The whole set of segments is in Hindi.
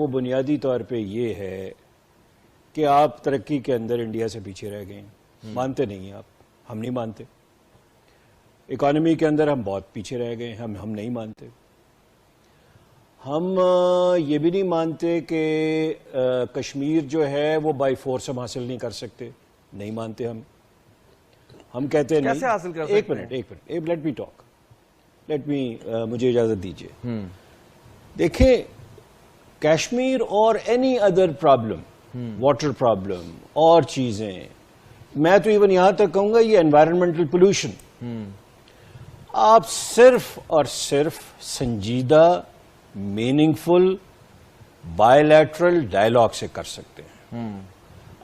वो बुनियादी तौर पे ये है कि आप तरक्की के अंदर इंडिया से पीछे रह गए हैं। मानते नहीं हैं आप, हम नहीं मानते। इकॉनमी के अंदर हम बहुत पीछे रह गए, हम नहीं मानते। हम ये भी नहीं मानते कि कश्मीर जो है वो बाय फोर्स हम हासिल नहीं कर सकते, नहीं मानते। हम कहते हैं कैसे हासिल कर सकते? एक मिनट, लेट मी टॉक, मुझे इजाजत दीजिए। देखें, कश्मीर और any other problem, water problem और चीजें, मैं तो इवन यहां तक कहूंगा ये एनवायरमेंटल पोल्यूशन, आप सिर्फ और सिर्फ संजीदा मीनिंगफुल बायलैटरल डायलॉग से कर सकते हैं।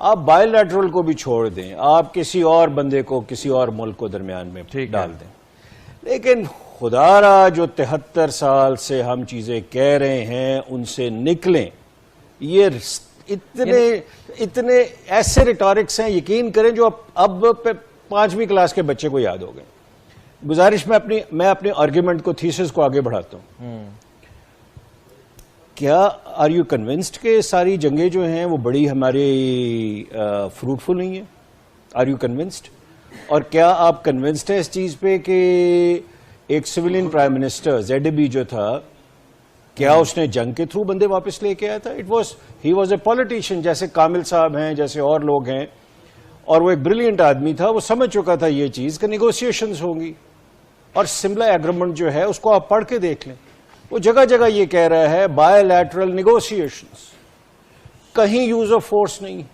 आप बायलैटरल को भी छोड़ दें, आप किसी और बंदे को, किसी और मुल्क को दरमियान में डाल दें, लेकिन खुदारा जो 73 साल से हम चीजें कह रहे हैं उनसे निकलें। ये इतने ऐसे रिटॉरिक्स हैं, यकीन करें, जो अब 5वीं क्लास के बच्चे को याद हो गए। गुजारिश मैं अपने आर्ग्यूमेंट को, थीसिस को आगे बढ़ाता हूं। क्या आर यू कन्विंस्ड कि सारी जंगें जो हैं वो बड़ी हमारी फ्रूटफुल नहीं है? Are you convinced? और क्या आप कन्विंस्ड हैं इस चीज पे कि एक सिविलियन प्राइम मिनिस्टर ZB जो था, क्या उसने जंग के थ्रू बंदे वापस लेके आया था? ही वॉज ए पॉलिटिशियन, जैसे कामिल साहब हैं, जैसे और लोग हैं, और वो एक ब्रिलियंट आदमी था। वो समझ चुका था ये चीज कि निगोशिएशंस होंगी, और सिमला एग्रीमेंट जो है उसको आप पढ़ के देख लें। वो जगह जगह ये कह रहा है बायलैटरल निगोशिएशंस, कहीं यूज ऑफ फोर्स नहीं,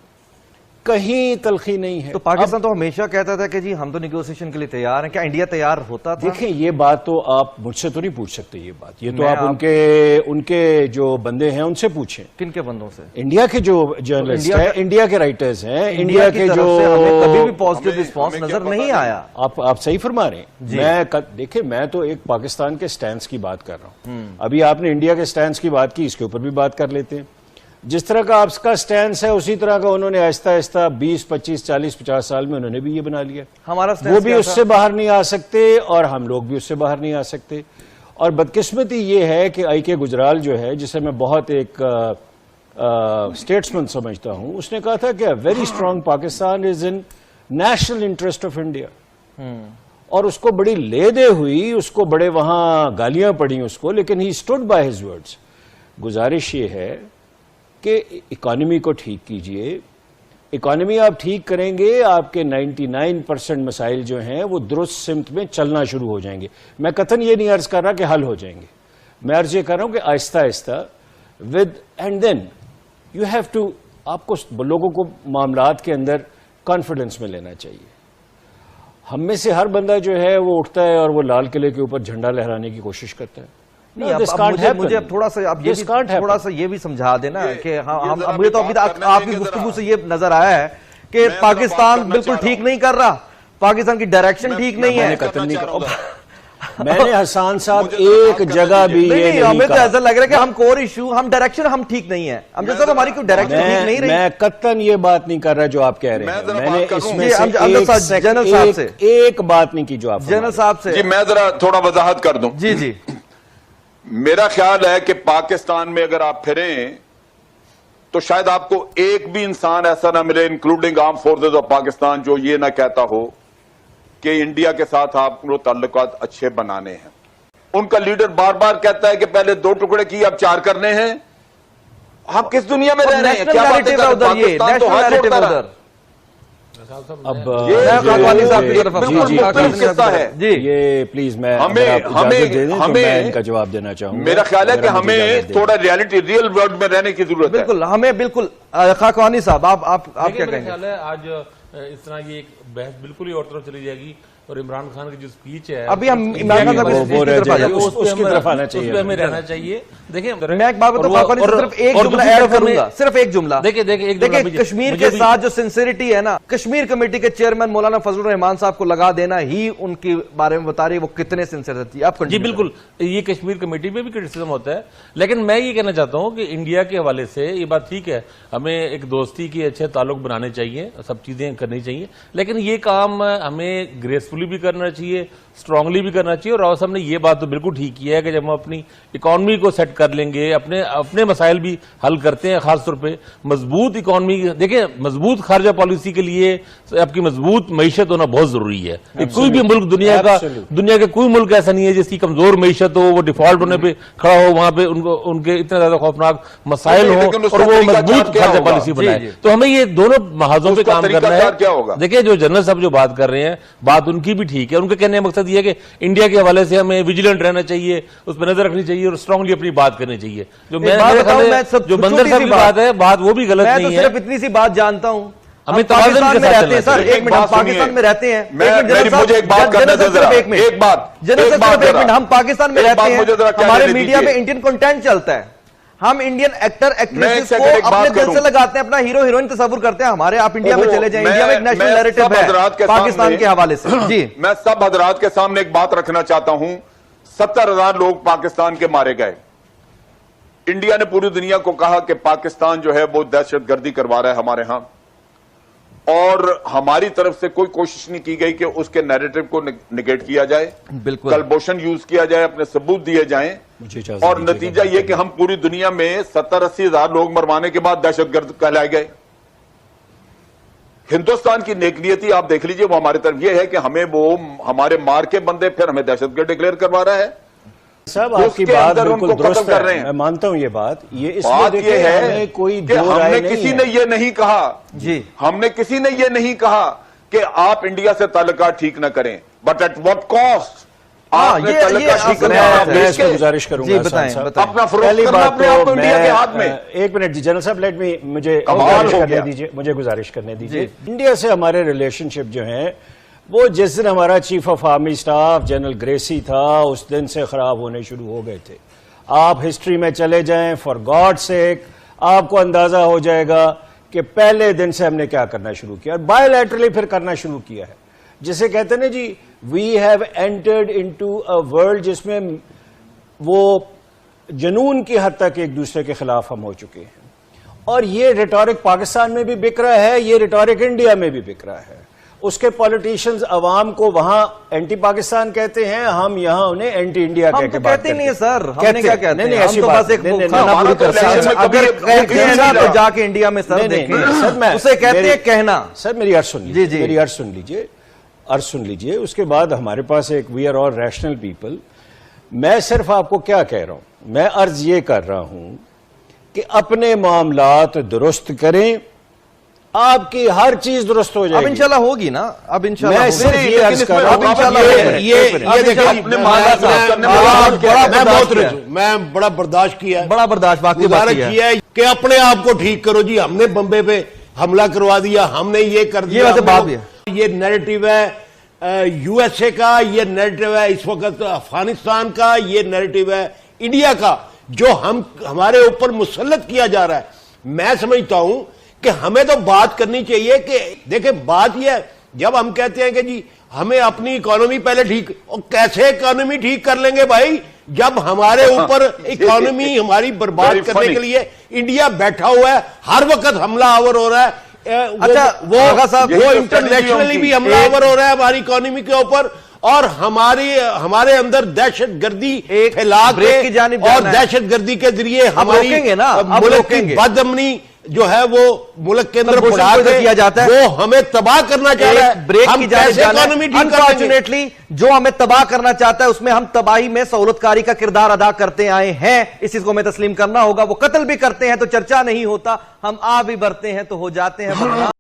कहीं तलखी नहीं है। तो पाकिस्तान तो हमेशा कहता था कि जी हम तो निगोशिएशन के लिए तैयार हैं। क्या इंडिया तैयार होता था? देखें, ये बात तो आप मुझसे तो नहीं पूछ सकते। ये बात ये तो आप उनके जो बंदे हैं उनसे पूछें। किन के बंदों से? इंडिया के जो जर्नलिस्ट हैं, इंडिया के राइटर्स हैं, इंडिया के जो, कभी भी पॉजिटिव रिस्पॉन्स नजर नहीं आया। आप सही फरमा रहे हैं। देखिए, मैं तो एक पाकिस्तान के स्टैंड की बात कर रहा हूं। अभी आपने इंडिया के स्टैंड की बात की, इसके ऊपर भी बात कर लेते हैं। जिस तरह का आपका स्टैंड है उसी तरह का उन्होंने आहिस्ता आहिस्ता 20, 25, 40, 50 साल में उन्होंने भी ये बना लिया। हमारा वो भी उससे बाहर नहीं आ सकते और हम लोग भी उससे बाहर नहीं आ सकते। और बदकिस्मती ये है कि IK गुजराल जो है, जिसे मैं बहुत एक स्टेट्समैन समझता हूं, उसने कहा था कि very strong Pakistan is in national interest of India. और उसको बड़ी लेदे हुई, उसको बड़े वहां गालियां पड़ी उसको, लेकिन he stood by his words. गुजारिश ये है कि इकॉनमी को ठीक कीजिए। इकॉनमी आप ठीक करेंगे, आपके 99% मसाइल जो हैं वो दुरुस्त सिमत में चलना शुरू हो जाएंगे। मैं कतन ये नहीं अर्ज कर रहा कि हल हो जाएंगे, मैं अर्ज ये कर रहा हूं कि आहिस्ता आहिस्ता with and then you have to, आपको लोगों को मामलात के अंदर कॉन्फिडेंस में लेना चाहिए। हम में से हर बंदा जो है वो उठता है और वो लाल किले के ऊपर झंडा लहराने की कोशिश करता है। मुझे अब थोड़ा सा ये भी समझा देना कि मुझे तो अभी तक आपकी गुफ्तगू से ये नजर आया है कि पाकिस्तान बिल्कुल ठीक नहीं कर रहा, पाकिस्तान की डायरेक्शन ठीक नहीं है। मैंने हसन साहब एक जगह भी ये नहीं हमें तो ऐसा लग रहा है कि हम कोर इशू, हम डायरेक्शन हम ठीक नहीं है। हम जैसा हमारी कोई डायरेक्शन ठीक नहीं रही। मैं कतन ये बात नहीं कर रहा जो आप कह रहे हैं। मैंने इसमें से जनरल साहब से एक बात नहीं की जो आप जनरल साहब से। जी मैं जरा थोड़ा वजाहत कर दूं। जी जी, मेरा ख्याल है कि पाकिस्तान में अगर आप फिरें तो शायद आपको एक भी इंसान ऐसा ना मिले, including arm forces of Pakistan, जो ये ना कहता हो कि इंडिया के साथ आपको ताल्लुकात अच्छे बनाने हैं। उनका लीडर बार बार कहता है कि पहले 2 टुकड़े किए, अब 4 करने हैं। हम किस दुनिया में रह रहे हैं? क्या बात है? पाकिस्तान तो हाथ जोड़ता रहा। अब ये प्लीज मैं हमें इनका जवाब देना चाहूंगा। मेरा ख्याल है कि हमें थोड़ा रियलिटी, रियल वर्ल्ड में रहने की जरूरत है। बिल्कुल, हमें बिल्कुल। खाकवानी साहब, आप क्या कहेंगे? आज इस तरह की एक बहस बिल्कुल ही और तरफ चली जाएगी और इमरान खान की जो स्पीच है, अभी हम इमरान खान उसकी तरफ आना चाहिए, उस पे हमें रहना चाहिए। देखिए, मैं एक बात बताऊं, सिर्फ एक जुमला ऐड करूंगा, सिर्फ एक जुमला। देखिए कश्मीर के साथ जो सिंसियरिटी है ना, कश्मीर कमेटी के चेयरमैन मौलाना फजलुर रहमान साहब को लगा देना ही उनके बारे में बता रही है वो कितने सिंसियर थी। आप जी बिल्कुल, ये कश्मीर कमेटी पे भी क्रिटिसिज्म होता है, लेकिन मैं ये कहना चाहता हूं कि इंडिया के हवाले से ये बात ठीक है, हमें एक दोस्ती के अच्छे ताल्लुक बनाने चाहिए, सब चीजें करनी चाहिए, लेकिन ये काम हमें ग्रेसफुली भी करना चाहिए स्ट्रांगली भी करना चाहिए। और रावत साहब ने ये बात तो बिल्कुल ठीक किया है कि जब हम अपनी इकोनॉमी को सेट कर लेंगे, अपने मसाइल भी हल करते हैं, खासतौर पे मजबूत इकोनॉमी, देखिए मजबूत खारजा पॉलिसी के लिए आपकी मजबूत मईशत होना बहुत जरूरी है। कोई भी मुल्क दुनिया के कोई मुल्क ऐसा नहीं है जिसकी कमजोर मईशत हो, वो डिफॉल्ट होने पे खड़ा हो, वहां पे उनके इतने ज्यादा खौफनाक मसाइल हो और वो मजबूत खारजा पॉलिसी बनाए। तो हमें ये दोनों महाजों पे काम करना है। देखिए जो जनरल साहब जो बात कर रहे हैं, बात उनकी भी ठीक है। उनके कहने का मकसद ये है कि इंडिया के हवाले से हमें विजिलेंट रहना चाहिए, उस पर नजर रखनी चाहिए और स्ट्रांगली अपनी बात करनी चाहिए। जो जो बंदर साहब की बात है, बात वो भी गलत नहीं है। सिर्फ इतनी सी बात जानता हूं, हमें पाकिस्तान में रहते हैं सर, एक मिनट, पाकिस्तान में रहते हैं, मुझे एक बात करने दो जरा, एक मिनट, हम पाकिस्तान में रहते हैं, हमारे मीडिया में इंडियन कंटेंट चलता है, हम इंडियन एक्टर एक्ट्रेसेस को अपने दिल से लगाते हैं, अपना हीरो हीरोइन तस्वीर करते हैं हमारे। आप इंडिया में चले जाएं, इंडिया में एक नेशनल नैरेटिव है पाकिस्तान के हवाले से। जी, मैं सब हजरात के सामने एक बात रखना चाहता हूं। 70,000 लोग पाकिस्तान के मारे गए। इंडिया ने पूरी दुनिया को कहा कि पाकिस्तान जो है वो दहशतगर्दी करवा रहा है हमारे यहां, और हमारी तरफ से कोई कोशिश नहीं की गई कि उसके नैरेटिव को निगेट किया जाए, बिल्कुल कलबोशन यूज किया जाए, अपने सबूत दिए जाएं। और नतीजा यह कि हम पूरी दुनिया में 70-80 हजार लोग मरवाने के बाद दहशतगर्द कहलाए गए। हिंदुस्तान की नेकनियती आप देख लीजिए, वो हमारी तरफ यह है कि हमें वो हमारे मार के बंदे फिर हमें दहशतगर्द डिक्लेयर करवा रहा है। सब आपकी बात बिल्कुल दुरुस्त कर रहे हैं, मैं मानता हूं ये बात। ये बात ये है कोई कि हमने किसी ने ये नहीं कहा जी, हमने किसी ने ये नहीं कहा कि आप इंडिया से ताल्लुकात ठीक ना करें, बट एट व्हाट कॉस्ट। आपने ताल्लुकात ठीक करना, मैं इसको गुजारिश करूंगा अपना फरोख्त करना अपने आप को इंडिया के हाथ में। एक मिनट जी जनरल साहब, लेट मी, मुझे करने दीजिए, मुझे गुजारिश करने दीजिए। इंडिया से हमारे रिलेशनशिप जो है वो जिस दिन हमारा chief of army staff general Gracey था, उस दिन से खराब होने शुरू हो गए थे। आप हिस्ट्री में चले जाएं, फॉर गॉड सेक, आपको अंदाजा हो जाएगा कि पहले दिन से हमने क्या करना शुरू किया, और बायोलैटरली फिर करना शुरू किया है। जिसे कहते हैं ना जी, we have entered into a world जिसमें वो जुनून की हद तक एक दूसरे के खिलाफ हम हो चुके हैं। और ये रिटोरिक पाकिस्तान में भी बिक रहा है, ये रिटोरिक इंडिया में भी बिक रहा है। उसके पॉलिटिशियंस अवाम को वहां एंटी पाकिस्तान कहते हैं, हम यहां उन्हें एंटी इंडिया कहते हैं। कहते नहीं है सर, हमने क्या कहते हैं? ऐसी बात अगर जाके इंडिया में सर देखें, उसे कहते हैं कहना। सर मेरी अर्ज सुन लीजिए, मेरी अर्ज सुन लीजिए, अर्ज सुन लीजिए। उसके बाद हमारे पास एक we are all rational people. मैं सिर्फ आपको क्या कह रहा हूं, मैं अर्ज ये कर रहा हूं कि अपने मामलात दुरुस्त करें, आपकी हर चीज दुरुस्त हो जाएगी। अब इंशाल्लाह होगी ना, अब इंशाल्लाह मैं सिर्फ ये अर्ज कर रहा हूं, मैं बड़ा बर्दाश्त किया, बड़ा बर्दाश्त किया है कि अपने आप को ठीक करो जी। हमने बम्बे पे हमला करवा दिया, हमने ये कर दिया, ये बात है। ये नैरेटिव है यूएसए का, ये नैरेटिव है इस वक्त अफगानिस्तान का, ये नैरेटिव है इंडिया का, जो हमारे ऊपर मुसल्लत किया जा रहा है। मैं समझता हूं कि हमें तो बात करनी चाहिए कि देखिए बात यह है, जब हम कहते हैं कि जी हमें अपनी इकोनॉमी पहले ठीक, और कैसे इकोनॉमी ठीक कर लेंगे भाई, जब हमारे ऊपर इकोनॉमी हमारी बर्बाद करने के लिए इंडिया बैठा हुआ है, हर वक्त हमलावर हो रहा है। अच्छा वो इंटरनेशनली भी हमलावर हो रहा है हमारी इकोनॉमी के ऊपर, और हमारे अंदर दहशतगर्दी फैला के और दहशतगर्दी के जरिए हमारी मुल्क की बदअमनी जो है वो मुल्क के अंदर बढ़ा किया जाता है, वो हमें तबाह करना चाह रहा है। ब्रेक की जाने अनफॉर्चुनेटली जो हमें तबाह करना चाहता है, उसमें हम तबाही में सहूलतकारी का किरदार अदा करते आए हैं। इस चीज को हमें तस्लीम करना होगा। वो कत्ल भी करते हैं तो चर्चा नहीं होता, हम आ भी बढ़ते हैं तो हो जाते हैं।